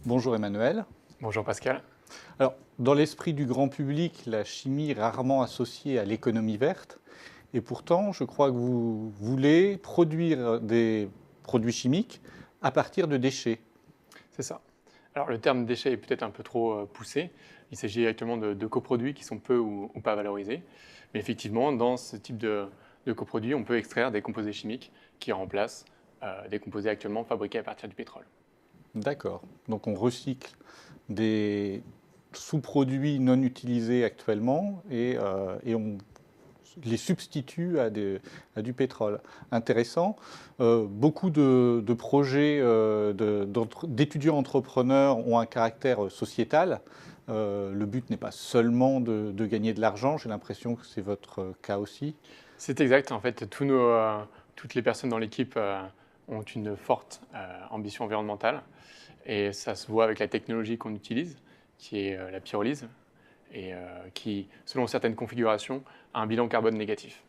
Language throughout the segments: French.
Bonjour Emmanuel. Bonjour Pascal. Alors, dans l'esprit du grand public, la chimie est rarement associée à l'économie verte. Et pourtant, je crois que vous voulez produire des produits chimiques à partir de déchets. C'est ça. Alors le terme déchet est peut-être un peu trop poussé. Il s'agit actuellement de coproduits qui sont peu ou pas valorisés. Mais effectivement, dans ce type de coproduits, on peut extraire des composés chimiques qui remplacent des composés actuellement fabriqués à partir du pétrole. D'accord. Donc on recycle des sous-produits non utilisés actuellement et on les substitue à du pétrole. Intéressant. Beaucoup de projets d'étudiants entrepreneurs ont un caractère sociétal. Le but n'est pas seulement de gagner de l'argent, j'ai l'impression que c'est votre cas aussi. C'est exact. En fait, toutes les personnes dans l'équipe ont une forte ambition environnementale. Et ça se voit avec la technologie qu'on utilise, qui est la pyrolyse, et qui, selon certaines configurations, a un bilan carbone négatif.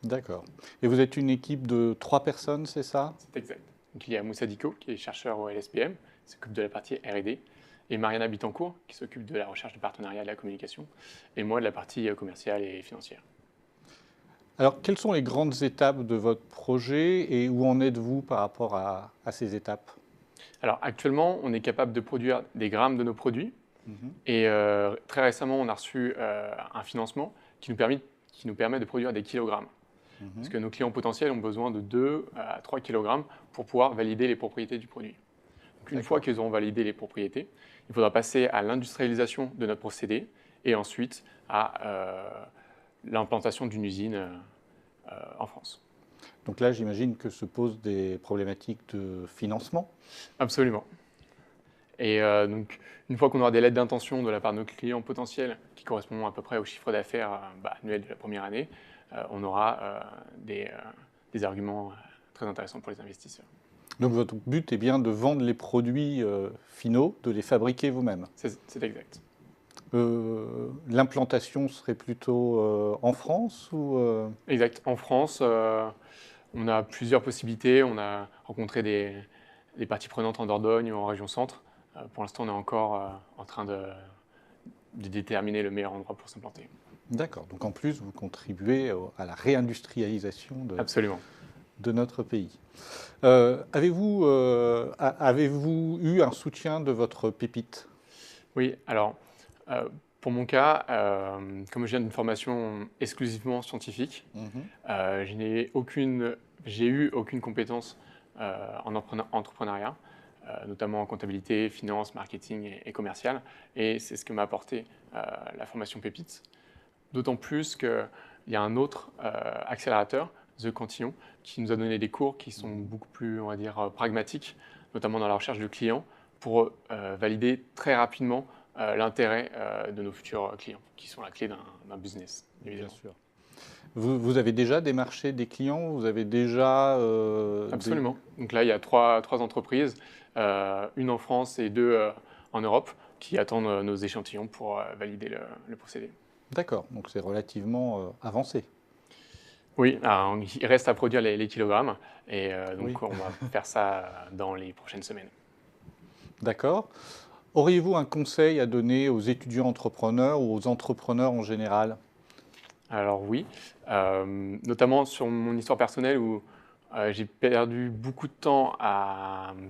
D'accord. Et vous êtes une équipe de 3 personnes, c'est ça? C'est exact. Donc, il y a Moussa Diko, qui est chercheur au LSPM, qui s'occupe de la partie R&D, et Mariana Bittencourt, qui s'occupe de la recherche de partenariat et de la communication, et moi de la partie commerciale et financière. Alors, quelles sont les grandes étapes de votre projet et où en êtes-vous par rapport à ces étapes? Alors actuellement, on est capable de produire des grammes de nos produits, Mhm. et très récemment, on a reçu un financement qui nous permet de produire des kilogrammes. Parce Mhm. que nos clients potentiels ont besoin de 2 à 3 kg pour pouvoir valider les propriétés du produit. Donc une fois D'accord. qu'ils auront validé les propriétés, il faudra passer à l'industrialisation de notre procédé et ensuite à l'implantation d'une usine en France. Donc là, j'imagine que se posent des problématiques de financement. Absolument. Et donc, une fois qu'on aura des lettres d'intention de la part de nos clients potentiels qui correspondent à peu près au chiffre d'affaires annuel de la première année, on aura des arguments très intéressants pour les investisseurs. Donc votre but est bien de vendre les produits finaux, de les fabriquer vous-même. C'est exact. L'implantation serait plutôt en France ou Exact. En France, on a plusieurs possibilités. On a rencontré des parties prenantes en Dordogne ou en région centre. Pour l'instant, on est encore en train de déterminer le meilleur endroit pour s'implanter. D'accord. Donc en plus, vous contribuez à la réindustrialisation Absolument. de notre pays. Avez-vous eu un soutien de votre pépite? Oui, alors, pour mon cas, comme je viens d'une formation exclusivement scientifique, Mhm. j'ai eu aucune compétence en entrepreneuriat, notamment en comptabilité, finance, marketing et commercial. Et c'est ce que m'a apporté la formation Pépite. D'autant plus qu'il y a un autre accélérateur, The Cantillon, qui nous a donné des cours qui sont beaucoup plus, on va dire, pragmatiques, notamment dans la recherche de clients, pour valider très rapidement l'intérêt de nos futurs clients, qui sont la clé d'un business, Bien évidemment. sûr. Vous avez déjà démarché des clients? Vous avez déjà Absolument. Donc là, il y a trois entreprises, une en France et deux en Europe, qui attendent nos échantillons pour valider le procédé. D'accord, donc c'est relativement avancé. Oui, alors, il reste à produire les kilogrammes, et Oui. donc on va faire ça dans les prochaines semaines. D'accord. Auriez-vous un conseil à donner aux étudiants entrepreneurs ou aux entrepreneurs en général? Alors oui, notamment sur mon histoire personnelle où j'ai perdu beaucoup de temps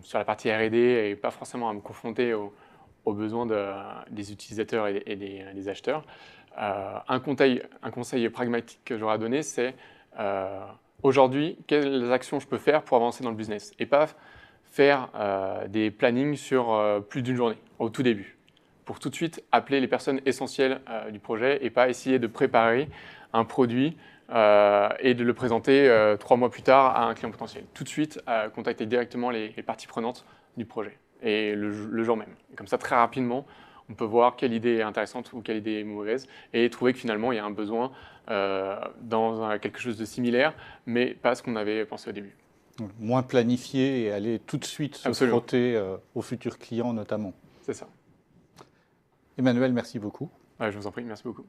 sur la partie R&D et pas forcément à me confronter aux besoins des utilisateurs et des acheteurs. Un conseil pragmatique que j'aurais à donner, c'est aujourd'hui, quelles actions je peux faire pour avancer dans le business et pas faire des plannings sur plus d'une journée au tout début, pour tout de suite appeler les personnes essentielles du projet et pas essayer de préparer un produit et de le présenter 3 mois plus tard à un client potentiel. Tout de suite, contacter directement les parties prenantes du projet et le jour même. Et comme ça, très rapidement, on peut voir quelle idée est intéressante ou quelle idée est mauvaise et trouver que finalement, il y a un besoin dans quelque chose de similaire, mais pas ce qu'on avait pensé au début. Moins planifié et aller tout de suite se Absolument, frotter aux futurs clients notamment. c'est ça. Emmanuel, merci beaucoup. Ouais, je vous en prie, merci beaucoup.